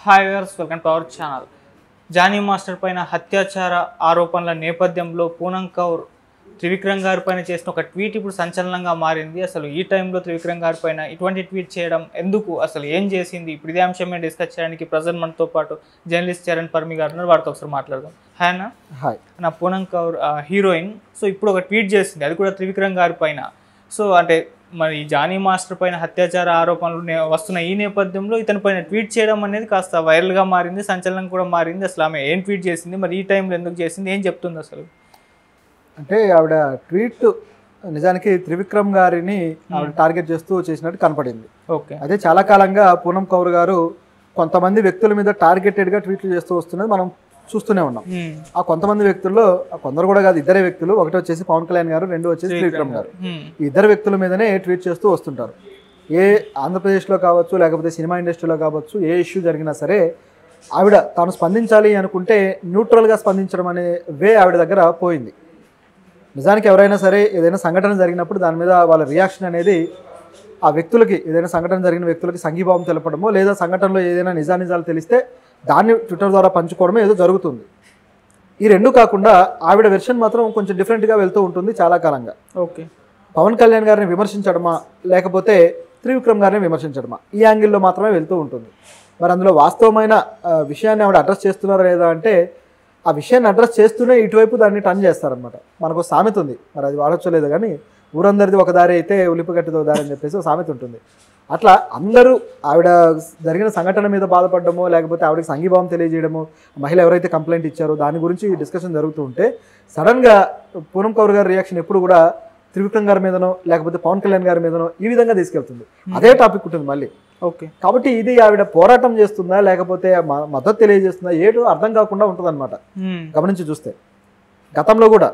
Hi viewers, welcome to our channel. Jani master పైన అత్యాచార ఆరోపణల నేపథ్యంలో పూనం కౌర్ త్రివిక్రమ్ గారి పైన చేసిన ఒక ట్వీట్ ఇప్పుడు సంచలనంగా మారింది. అసలు ఈ టైంలో త్రివిక్రమ్ గారి పైన ఇటువంటి ట్వీట్ చేయడం ఎందుకు, అసలు ఏం చేసింది? ఇప్పుడు ఇదే అంశం మీద డిస్కస్ చేయడానికి ప్రజెంట్ మనతో పాటు జర్నలిస్ట్ చరణ్ పర్మి గారు ఉన్నారు. వారితో ఒకసారి మాట్లాడదాం. హాయ్ అన్న. హాయ్. నా పూనం కౌర్ హీరోయిన్. సో ఇప్పుడు ఒక ట్వీట్ చేసింది, అది కూడా త్రివిక్రమ్ గారి పైన. సో అంటే మరి జానీ మాస్టర్ పైన అత్యాచార ఆరోపణలు వస్తున్న ఈ నేపథ్యంలో ఇతని పైన ట్వీట్ చేయడం అనేది కాస్త వైరల్గా మారింది, సంచలనం కూడా మారింది. అసలు ఆమె ఏం ట్వీట్ చేసింది, మరి ఈ టైంలో ఎందుకు చేసింది, ఏం చెప్తుంది అసలు? అంటే ఆవిడ ట్వీట్ నిజానికి త్రివిక్రమ్ గారిని ఆవిడ టార్గెట్ చేస్తూ చేసినట్టు కనపడింది. ఓకే. అదే చాలా కాలంగా పూనం కౌర్ గారు కొంతమంది వ్యక్తుల మీద టార్గెటెడ్గా ట్వీట్లు చేస్తూ వస్తున్నది మనం చూస్తూనే ఉన్నాం. ఆ కొంతమంది వ్యక్తుల్లో కొందరు కూడా కాదు, ఇద్దరే వ్యక్తులు. ఒకటి వచ్చేసి పవన్ కళ్యాణ్ గారు, రెండు వచ్చేసి త్రివిక్రమ్ గారు. ఈ ఇద్దరు వ్యక్తుల మీదనే ట్వీట్ చేస్తూ వస్తుంటారు. ఏ ఆంధ్రప్రదేశ్లో కావచ్చు, లేకపోతే సినిమా ఇండస్ట్రీలో కావచ్చు, ఏ ఇష్యూ జరిగినా సరే ఆవిడ తాను స్పందించాలి అనుకుంటే న్యూట్రల్గా స్పందించడం అనే వే ఆవిడ దగ్గర పోయింది. నిజానికి ఎవరైనా సరే ఏదైనా సంఘటన జరిగినప్పుడు దాని మీద వాళ్ళ రియాక్షన్ అనేది ఆ వ్యక్తులకి, ఏదైనా సంఘటన జరిగిన వ్యక్తులకి సంఘీభావం తెలపడమో, లేదా సంఘటనలో ఏదైనా నిజానిజాలు తెలిస్తే దాన్ని ట్విట్టర్ ద్వారా పంచుకోవడమో ఏదో జరుగుతుంది. ఈ రెండు కాకుండా ఆవిడ వెర్షన్ మాత్రం కొంచెం డిఫరెంట్గా వెళ్తూ ఉంటుంది చాలా కాలంగా. ఓకే. పవన్ కళ్యాణ్ గారిని విమర్శించడమా, లేకపోతే త్రివిక్రమ్ గారిని విమర్శించడమా, ఈ యాంగిల్లో మాత్రమే వెళ్తూ ఉంటుంది. మరి అందులో వాస్తవమైన విషయాన్ని ఆవిడ అడ్రస్ చేస్తున్నారా లేదా అంటే, ఆ విషయాన్ని అడ్రస్ చేస్తూనే ఇటువైపు దాన్ని టర్న్ చేస్తారనమాట. మనకు సామెత ఉంది, మరి అది వాడొచ్చలేదు కానీ, ఊరందరిది ఒక దారి అయితే ఉలిపిగట్టిది ఒక దారి అని చెప్పేసి ఒక సామెత ఉంటుంది. అట్లా అందరూ ఆవిడ జరిగిన సంఘటన మీద బాధపడడమో, లేకపోతే ఆవిడకి సంఘీభావం తెలియజేయడమో, మహిళ ఎవరైతే కంప్లైంట్ ఇచ్చారో దాని గురించి డిస్కషన్ జరుగుతూ ఉంటే సడన్గా పూనం కౌర్ గారి రియాక్షన్ ఎప్పుడు కూడా త్రివిక్రమ్ గారి మీదనో, లేకపోతే పవన్ కళ్యాణ్ గారి మీదనో ఈ విధంగా తీసుకెళ్తుంది. అదే టాపిక్ ఉంటుంది మళ్ళీ. ఓకే. కాబట్టి ఇది ఆవిడ పోరాటం చేస్తుందా, లేకపోతే మద్దతు తెలియజేస్తుందా, ఏదో అర్థం కాకుండా ఉంటుంది అనమాట గమనించి చూస్తే. గతంలో కూడా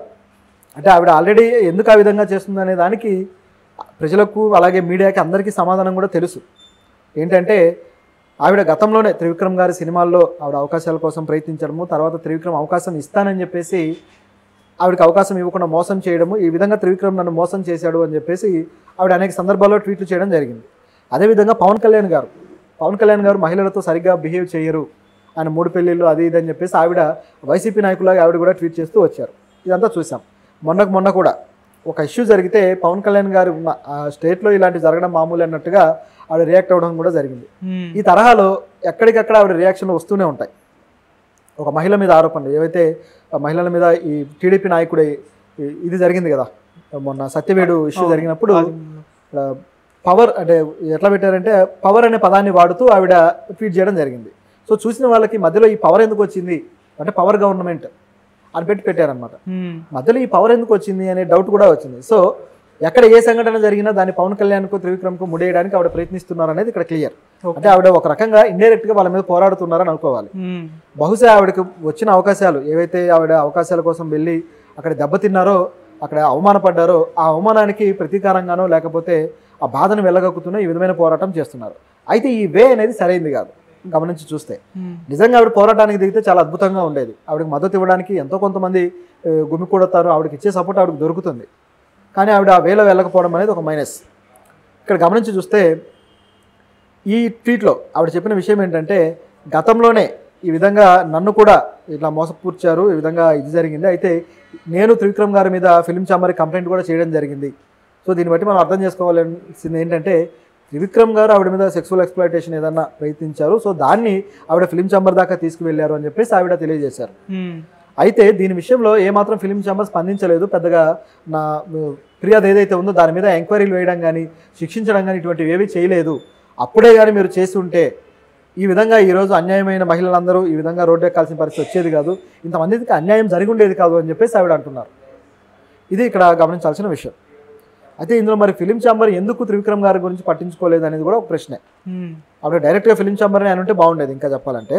అంటే ఆవిడ ఆల్రెడీ ఎందుకు ఆ విధంగా చేస్తుంది అనే దానికి ప్రజలకు, అలాగే మీడియాకి అందరికీ సమాధానం కూడా తెలుసు. ఏంటంటే ఆవిడ గతంలోనే త్రివిక్రమ్ గారి సినిమాల్లో ఆవిడ అవకాశాల కోసం ప్రయత్నించడము, తర్వాత త్రివిక్రమ్ అవకాశం ఇస్తానని చెప్పేసి ఆవిడకి అవకాశం ఇవ్వకుండా మోసం చేయడము, ఈ విధంగా త్రివిక్రమ్ నన్ను మోసం చేశాడు అని చెప్పేసి ఆవిడ అనేక సందర్భాల్లో ట్వీట్లు చేయడం జరిగింది. అదేవిధంగా పవన్ కళ్యాణ్ గారు మహిళలతో సరిగ్గా బిహేవ్ చేయరు, ఆయన 3 పెళ్ళిళ్ళు అది ఇది అని చెప్పేసి ఆవిడ వైసీపీ నాయకులాగా ఆవిడ కూడా ట్వీట్ చేస్తూ వచ్చారు. ఇదంతా చూసాం. మొన్న కూడా ఒక ఇష్యూ జరిగితే పవన్ కళ్యాణ్ గారు ఉన్న స్టేట్లో ఇలాంటివి జరగడం మామూలు అన్నట్టుగా ఆవిడ రియాక్ట్ అవ్వడం కూడా జరిగింది. ఈ తరహాలో ఎక్కడికక్కడ ఆవిడ రియాక్షన్లు వస్తూనే ఉంటాయి. ఒక మహిళ మీద ఆరోపణలు, ఏవైతే మహిళల మీద ఈ టీడీపీ నాయకుడు ఇది జరిగింది కదా, మొన్న సత్యవేడు ఇష్యూ జరిగినప్పుడు పవర్ అంటే ఎట్లా పెట్టారంటే పవర్ అనే పదాన్ని వాడుతూ ఆవిడ ట్వీట్ చేయడం జరిగింది. సో చూసిన వాళ్ళకి మధ్యలో ఈ పవర్ ఎందుకు వచ్చింది అంటే పవర్ గవర్నమెంట్ అని పెట్టారనమాట. మధ్యలో ఈ పవర్ ఎందుకు వచ్చింది అనే డౌట్ కూడా వచ్చింది. సో ఎక్కడ ఏ సంఘటన జరిగినా దాన్ని పవన్ కళ్యాణ్కు, త్రివిక్రమ్కు ముడేయడానికి ఆవిడ ప్రయత్నిస్తున్నారు అనేది ఇక్కడ క్లియర్. అంటే ఆవిడ ఒక రకంగా ఇండైరెక్ట్గా వాళ్ళ మీద పోరాడుతున్నారని అనుకోవాలి. బహుశా ఆవిడకి వచ్చిన అవకాశాలు, ఏవైతే ఆవిడ అవకాశాల కోసం వెళ్ళి అక్కడ దెబ్బతిన్నారో, అక్కడ అవమానపడ్డారో, ఆ అవమానానికి ప్రతీకారంగానో, లేకపోతే ఆ బాధను వెళ్ళగక్కుతూనే ఈ విధమైన పోరాటం చేస్తున్నారు. అయితే ఈ వే అనేది సరైంది కాదు. గమనించి చూస్తే నిజంగా ఆవిడ పోరాటానికి దిగితే చాలా అద్భుతంగా ఉండేది. ఆవిడకి మద్దతు ఇవ్వడానికి ఎంతో కొంతమంది గుమికూడతారు, ఆవిడకి ఇచ్చే సపోర్ట్ ఆవిడకి దొరుకుతుంది. కానీ ఆవిడ ఆ వేలో వెళ్ళకపోవడం అనేది ఒక మైనస్. ఇక్కడ గమనించి చూస్తే ఈ ట్వీట్లో ఆవిడ చెప్పిన విషయం ఏంటంటే, గతంలోనే ఈ విధంగా నన్ను కూడా ఇట్లా మోసపూర్చారు, ఈ విధంగా ఇది జరిగింది. అయితే నేను త్రివిక్రమ్ గారి మీద ఫిలిం ఛాంబర్ కంప్లైంట్ కూడా చేయడం జరిగింది. సో దీన్ని బట్టి మనం అర్థం చేసుకోవాల్సింది ఏంటంటే, త్రివిక్రమ్ గారు ఆవిడ మీద సెక్సువల్ ఎక్స్‌ప్లాయిటేషన్ ఏదన్నా ప్రయత్నించారు, సో దాన్ని ఆవిడ ఫిలిం ఛాంబర్ దాకా తీసుకువెళ్ళారు అని చెప్పేసి ఆవిడ తెలియజేశారు. అయితే దీని విషయంలో ఏమాత్రం ఫిలిం ఛాంబర్ స్పందించలేదు. పెద్దగా నా ఫిర్యాదు ఏదైతే ఉందో దాని మీద ఎంక్వైరీలు వేయడం కానీ, శిక్షించడం కానీ ఇటువంటివి ఏవీ చేయలేదు. అప్పుడే కానీ మీరు చేసి ఉంటే ఈ విధంగా ఈరోజు అన్యాయమైన మహిళలందరూ ఈ విధంగా రోడ్డు ఎక్కాల్సిన పరిస్థితి వచ్చేది కాదు, ఇంతమందికి అన్యాయం జరిగి ఉండేది కాదు అని చెప్పేసి ఆవిడ అంటున్నారు. ఇది ఇక్కడ గమనించాల్సిన విషయం. అయితే ఇందులో మరి ఫిలిం ఛాంబర్ ఎందుకు త్రివిక్రమ్ గారి గురించి పట్టించుకోలేదు అనేది కూడా ఒక ప్రశ్నే. ఆవిడ డైరెక్ట్గా ఫిలిం ఛాంబర్ని అని ఉంటే బాగుండేది ఇంకా చెప్పాలంటే.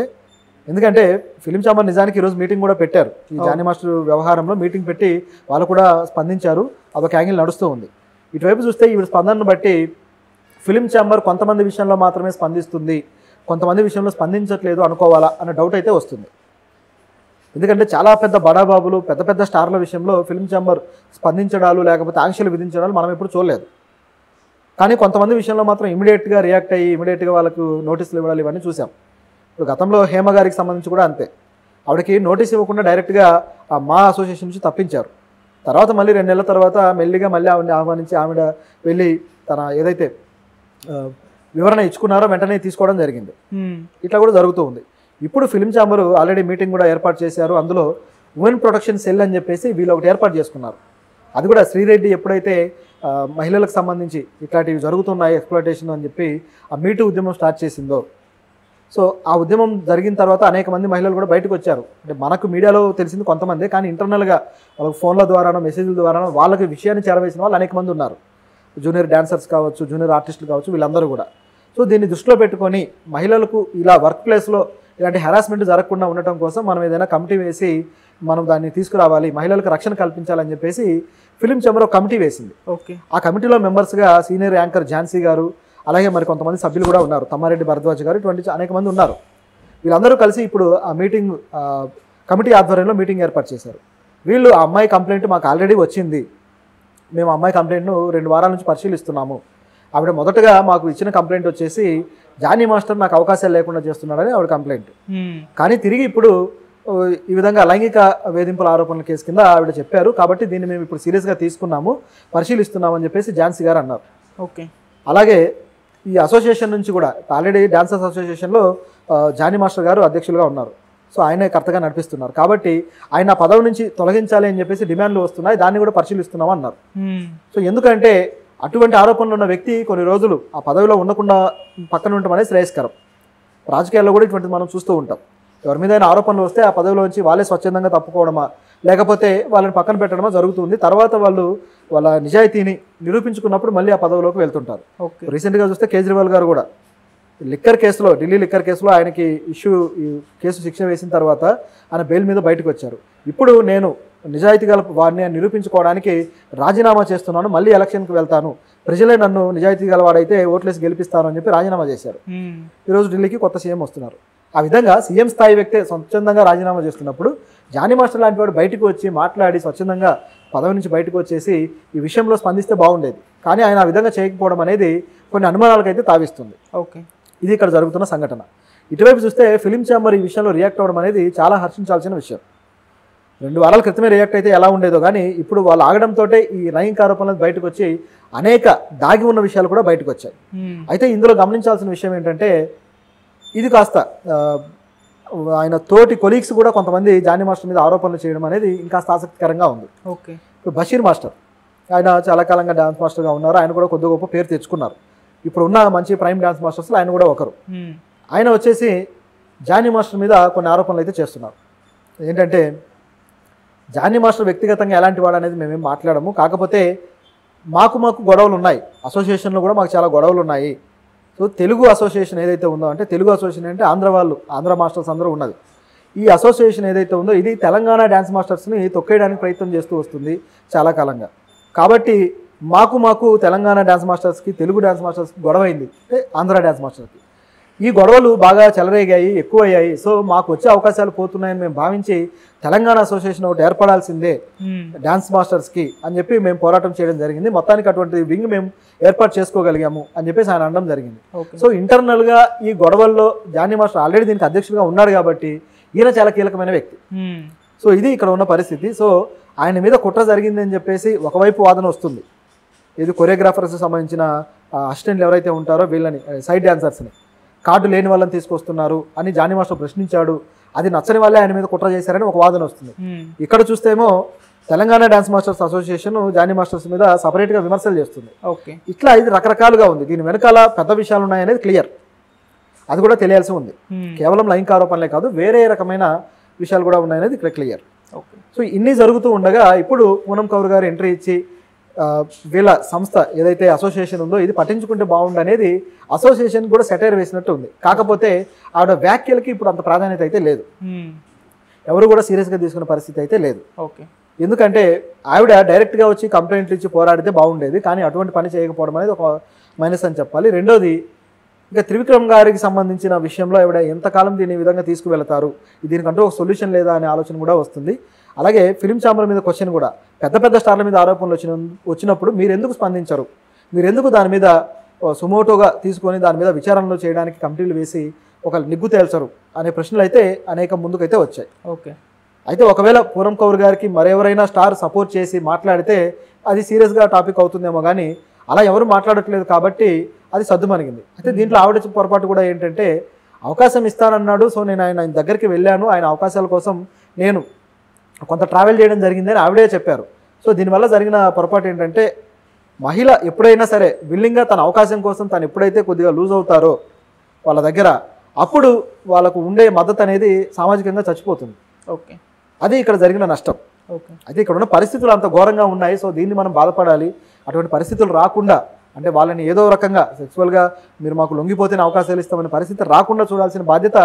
ఎందుకంటే ఫిలిం ఛాంబర్ నిజానికి ఈరోజు మీటింగ్ కూడా పెట్టారు. ఈ జానీ మాస్టర్ వ్యవహారంలో మీటింగ్ పెట్టి వాళ్ళు కూడా స్పందించారు. అదొక యాంగిల్ నడుస్తూ ఉంది. ఇటువైపు చూస్తే ఈవిడ స్పందనను బట్టి ఫిలిం ఛాంబర్ కొంతమంది విషయంలో మాత్రమే స్పందిస్తుంది, కొంతమంది విషయంలో స్పందించట్లేదు అనుకోవాలా అన్న డౌట్ అయితే వస్తుంది. ఎందుకంటే చాలా పెద్ద బడాబాబులు, పెద్ద పెద్ద స్టార్ల విషయంలో ఫిలిం ఛాంబర్ స్పందించడాలు, లేకపోతే ఆంక్షలు విధించడాలు మనం ఎప్పుడు చూడలేదు. కానీ కొంతమంది విషయంలో మాత్రం ఇమీడియట్గా రియాక్ట్ అయ్యి ఇమీడియట్గా వాళ్ళకు నోటీసులు ఇవ్వడాలు ఇవన్నీ చూసాం. ఇప్పుడు గతంలో హేమ గారికి సంబంధించి కూడా అంతే, ఆవిడకి నోటీస్ ఇవ్వకుండా డైరెక్ట్గా మా అసోసియేషన్ నుంచి తప్పించారు. తర్వాత మళ్ళీ 2 నెలల తర్వాత మెల్లిగా మళ్ళీ ఆవిడని ఆహ్వానించి ఆవిడ వెళ్ళి తన ఏదైతే వివరణ ఇచ్చుకున్నారో వెంటనే తీసుకోవడం జరిగింది. ఇట్లా కూడా జరుగుతూ ఉంది. ఇప్పుడు ఫిలిం ఛాంబర్ ఆల్రెడీ మీటింగ్ కూడా ఏర్పాటు చేశారు. అందులో ఉమెన్ ప్రొటెక్షన్ సెల్ అని చెప్పేసి వీళ్ళు ఒకటి ఏర్పాటు చేసుకున్నారు. అది కూడా శ్రీరెడ్డి ఎప్పుడైతే మహిళలకు సంబంధించి ఇట్లాంటివి జరుగుతున్నాయి ఎక్స్ప్లాయిటేషన్ అని చెప్పి ఆ మీటూ ఉద్యమం స్టార్ట్ చేసిందో, సో ఆ ఉద్యమం జరిగిన తర్వాత అనేక మంది మహిళలు కూడా బయటకు వచ్చారు. అంటే మనకు మీడియాలో తెలిసింది కొంతమంది, కానీ ఇంటర్నల్గా వాళ్ళకి ఫోన్ల ద్వారానో మెసేజ్ల ద్వారానో వాళ్ళకి విషయాన్ని చేరవేసిన వాళ్ళు అనేక మంది ఉన్నారు. జూనియర్ డాన్సర్స్ కావచ్చు, జూనియర్ ఆర్టిస్టులు కావచ్చు, వీళ్ళందరూ కూడా. సో దీన్ని దృష్టిలో పెట్టుకొని మహిళలకు ఇలా వర్క్ ప్లేస్లో ఇలాంటి హెరాస్మెంట్ జరగకుండా ఉండటం కోసం మనం ఏదైనా కమిటీ వేసి మనం దాన్ని తీసుకురావాలి, మహిళలకు రక్షణ కల్పించాలని చెప్పేసి ఫిలిం ఛాంబర్ ఒక కమిటీ వేసింది. ఓకే. ఆ కమిటీలో మెంబర్స్గా సీనియర్ యాంకర్ ఝాన్సీ గారు, అలాగే మరి కొంతమంది సభ్యులు కూడా ఉన్నారు, తమ్మారెడ్డి భరద్వాజ్ గారు, ఇటువంటి అనేక మంది ఉన్నారు. వీళ్ళందరూ కలిసి ఇప్పుడు ఆ మీటింగ్ కమిటీ ఆధ్వర్యంలో మీటింగ్ ఏర్పాటు చేశారు. వీళ్ళు ఆ అమ్మాయి కంప్లైంట్ మాకు ఆల్రెడీ వచ్చింది, మేము అమ్మాయి కంప్లైంట్ను 2 వారాల నుంచి పరిశీలిస్తున్నాము. ఆవిడ మొదటగా మాకు ఇచ్చిన కంప్లైంట్ వచ్చేసి జానీ మాస్టర్ నాకు అవకాశాలు లేకుండా చేస్తున్నాడని ఆవిడ కంప్లైంట్. కానీ తిరిగి ఇప్పుడు ఈ విధంగా లైంగిక వేధింపుల ఆరోపణల కేసు కింద ఆవిడ చెప్పారు. కాబట్టి దీన్ని మేము ఇప్పుడు సీరియస్గా తీసుకున్నాము, పరిశీలిస్తున్నామని చెప్పేసి ఝాన్సీ గారు అన్నారు. ఓకే. అలాగే ఈ అసోసియేషన్ నుంచి కూడా ఆల్రెడీ డాన్సర్స్ అసోసియేషన్లో జానీ మాస్టర్ గారు అధ్యక్షులుగా ఉన్నారు. సో ఆయనే కర్తగా నడిపిస్తున్నారు. కాబట్టి ఆయన పదవి నుంచి తొలగించాలి అని చెప్పేసి డిమాండ్లు వస్తున్నాయి, దాన్ని కూడా పరిశీలిస్తున్నాం అన్నారు. సో ఎందుకంటే అటువంటి ఆరోపణలు ఉన్న వ్యక్తి కొన్ని రోజులు ఆ పదవిలో ఉండకుండా పక్కన ఉండటం అనేది శ్రేయస్కరం. రాజకీయాల్లో కూడా ఇటువంటిది మనం చూస్తూ ఉంటాం. ఎవరి మీద ఆరోపణలు వస్తే ఆ పదవిలో నుంచి వాళ్ళే స్వచ్ఛందంగా తప్పుకోవడమా, లేకపోతే వాళ్ళని పక్కన పెట్టడమా జరుగుతుంది. తర్వాత వాళ్ళు వాళ్ళ నిజాయితీని నిరూపించుకున్నప్పుడు మళ్ళీ ఆ పదవిలోకి వెళ్తుంటారు. రీసెంట్గా చూస్తే కేజ్రీవాల్ గారు కూడా లిక్కర్ కేసులో, ఢిల్లీ లిక్కర్ కేసులో ఆయనకి కేసు శిక్ష వేసిన తర్వాత ఆయన బెయిల్ మీద బయటకు వచ్చారు. ఇప్పుడు నేను నిజాయితీ గల వాడిని నిరూపించుకోవడానికి రాజీనామా చేస్తున్నాను, మళ్ళీ ఎలక్షన్కి వెళ్తాను, ప్రజలే నన్ను నిజాయితీ గలవాడైతే ఓట్లేసి గెలిపిస్తాను అని చెప్పి రాజీనామా చేశారు. ఈరోజు ఢిల్లీకి కొత్త సీఎం వస్తున్నారు. ఆ విధంగా సీఎం స్థాయి వ్యక్తే స్వచ్ఛందంగా రాజీనామా చేస్తున్నప్పుడు జానీ మాస్టర్ లాంటి వాడు బయటకు వచ్చి మాట్లాడి స్వచ్ఛందంగా పదవి నుంచి బయటకు వచ్చేసి ఈ విషయంలో స్పందిస్తే బాగుండేది. కానీ ఆయన ఆ విధంగా చేయకపోవడం అనేది కొన్ని అనుమానాలకైతే తావిస్తుంది. ఓకే. ఇది ఇక్కడ జరుగుతున్న సంఘటన. ఇటువైపు చూస్తే ఫిలిం ఛాంబర్ ఈ విషయంలో రియాక్ట్ అవ్వడం అనేది చాలా హర్షించాల్సిన విషయం. 2 వారాల క్రితమే రియాక్ట్ అయితే ఎలా ఉండేదో, కానీ ఇప్పుడు వాళ్ళు ఆగడంతో ఈ లైంగిక ఆరోపణలు బయటకు వచ్చి అనేక దాగి ఉన్న విషయాలు కూడా బయటకు వచ్చాయి. అయితే ఇందులో గమనించాల్సిన విషయం ఏంటంటే ఇది కాస్త ఆయన తోటి కొలీగ్స్ కూడా కొంతమంది జానీ మాస్టర్ మీద ఆరోపణలు చేయడం అనేది ఇంకాస్త ఆసక్తికరంగా ఉంది. ఓకే. ఇప్పుడు బషీర్ మాస్టర్ ఆయన చాలా కాలంగా డాన్స్ మాస్టర్గా ఉన్నారు. ఆయన కూడా కొద్ది గొప్ప పేరు తెచ్చుకున్నారు. ఇప్పుడు ఉన్న మంచి ప్రైమ్ డాన్స్ మాస్టర్స్లో ఆయన కూడా ఒకరు. ఆయన వచ్చేసి జానీ మాస్టర్ మీద కొన్ని ఆరోపణలు అయితే చేస్తున్నారు. ఏంటంటే జానీ మాస్టర్ వ్యక్తిగతంగా ఎలాంటి వాడు అనేది మేమేం మాట్లాడము, కాకపోతే మాకు గొడవలు ఉన్నాయి, అసోసియేషన్లో కూడా మాకు చాలా గొడవలు ఉన్నాయి. సో తెలుగు అసోసియేషన్ ఏదైతే ఉందో, అంటే తెలుగు అసోసియేషన్ అంటే ఆంధ్ర మాస్టర్స్ అందరూ ఉన్నది. ఈ అసోసియేషన్ ఏదైతే ఉందో ఇది తెలంగాణ డ్యాన్స్ మాస్టర్స్ని తొక్కేయడానికి ప్రయత్నం చేస్తూ వస్తుంది చాలా కాలంగా. కాబట్టి మాకు తెలంగాణ డ్యాన్స్ మాస్టర్స్కి తెలుగు డ్యాన్స్ మాస్టర్స్కి గొడవ అయింది, అంటే ఆంధ్ర డ్యాన్స్ మాస్టర్స్కి. ఈ గొడవలు బాగా చెలరేగాయి, ఎక్కువయ్యాయి. సో మాకు వచ్చే అవకాశాలు పోతున్నాయని మేము భావించి తెలంగాణ అసోసియేషన్ ఒకటి ఏర్పడాల్సిందే డ్యాన్స్ మాస్టర్స్కి అని చెప్పి మేము పోరాటం చేయడం జరిగింది. మొత్తానికి అటువంటి వింగ్ మేము ఏర్పాటు చేసుకోగలిగాము అని చెప్పేసి ఆయన అనడం జరిగింది. సో ఇంటర్నల్గా ఈ గొడవల్లో జానీ మాస్టర్ ఆల్రెడీ దీనికి అధ్యక్షుడిగా ఉన్నాడు కాబట్టి ఈయన చాలా కీలకమైన వ్యక్తి. సో ఇది ఇక్కడ ఉన్న పరిస్థితి. సో ఆయన మీద కుట్ర జరిగింది అని చెప్పేసి ఒకవైపు వాదన వస్తుంది. ఇది కొరియోగ్రాఫర్స్కి సంబంధించిన అసిస్టెంట్లు ఎవరైతే ఉంటారో వీళ్ళని, సైడ్ డాన్సర్స్ని కార్డు లేని వాళ్ళని తీసుకొస్తున్నారు అని జానీ మాస్టర్ ప్రశ్నించాడు. అది నచ్చని వాళ్ళే ఆయన మీద కుట్ర చేశారని ఒక వాదన వస్తుంది. ఇక్కడ చూస్తేమో Telangana dance masters association Johnny masters మీద సపరేట్గా విమర్శలు చేస్తుంది. ఓకే. ఇట్లా ఇది రకరకాలుగా ఉంది. దీని వెనకాల పెద్ద విషయాలు ఉన్నాయనేది క్లియర్, అది కూడా తెలియాల్సి ఉంది. కేవలం లైంగిక ఆరోపణలే కాదు, వేరే రకమైన విషయాలు కూడా ఉన్నాయనేది ఇక్కడ క్లియర్. సో ఇన్ని జరుగుతూ ఉండగా ఇప్పుడు పూనం కౌర్ గారు ఎంట్రీ ఇచ్చి వీళ్ళ సంస్థ ఏదైతే అసోసియేషన్ ఉందో ఇది పట్టించుకుంటే బాగుండు అనేది అసోసియేషన్ కూడా సెటైర్ వేసినట్టు ఉంది. కాకపోతే ఆవిడ వ్యాఖ్యలకి ఇప్పుడు అంత ప్రాధాన్యత అయితే లేదు, ఎవరు కూడా సీరియస్గా తీసుకునే పరిస్థితి అయితే లేదు. ఓకే. ఎందుకంటే ఆవిడ డైరెక్ట్గా వచ్చి కంప్లైంట్లు ఇచ్చి పోరాడితే బాగుండేది, కానీ అటువంటి పని చేయకపోవడం అనేది ఒక మైనస్ అని చెప్పాలి. రెండోది, ఇంకా త్రివిక్రమ్ గారికి సంబంధించిన విషయంలో ఆవిడ ఎంతకాలం దీని విధంగా తీసుకువెళతారు, దీనికంటూ ఒక సొల్యూషన్ లేదా అనే ఆలోచన కూడా వస్తుంది. అలాగే ఫిలిం ఛాంబర్ మీద క్వశ్చన్ కూడా, పెద్ద స్టార్ల మీద ఆరోపణలు వచ్చినప్పుడు మీరు ఎందుకు స్పందించరు, మీరు ఎందుకు దాని మీద సుమోటోగా తీసుకొని దాని మీద విచారణలు చేయడానికి కమిటీలు వేసి ఒక నిగ్గు తేల్చరు అనే ప్రశ్నలు అయితే అనేక ముందుకైతే వచ్చాయి. ఓకే. అయితే ఒకవేళ పూరం కౌర్ గారికి మరెవరైనా స్టార్ సపోర్ట్ చేసి మాట్లాడితే అది సీరియస్గా టాపిక్ అవుతుందేమో, కానీ అలా ఎవరు మాట్లాడట్లేదు కాబట్టి అది సద్దుమణిగింది. అయితే దీంట్లో ఆవిడ పొరపాటు కూడా ఏంటంటే అవకాశం ఇస్తానన్నాడు, సో నేను ఆయన దగ్గరికి వెళ్ళాను, ఆయన అవకాశాల కోసం నేను కొంత ట్రావెల్ చేయడం జరిగిందని ఆవిడే చెప్పారు. సో దీనివల్ల జరిగిన పొరపాటు ఏంటంటే మహిళ ఎప్పుడైనా సరే విల్లింగ్గా తన అవకాశం కోసం తను ఎప్పుడైతే కొద్దిగా లూజ్ అవుతారో వాళ్ళ దగ్గర, అప్పుడు వాళ్ళకు ఉండే మద్దతు అనేది సామాజికంగా చచ్చిపోతుంది. ఓకే. అది ఇక్కడ జరిగిన నష్టం. ఓకే. అయితే ఇక్కడ ఉన్న పరిస్థితులు అంత ఘోరంగా ఉన్నాయి. సో దీన్ని మనం బాధపడాలి. అటువంటి పరిస్థితులు రాకుండా, అంటే వాళ్ళని ఏదో రకంగా సెక్సువల్గా మీరు మాకు లొంగిపోతేనే అవకాశాలు ఇస్తామనే పరిస్థితి రాకుండా చూడాల్సిన బాధ్యత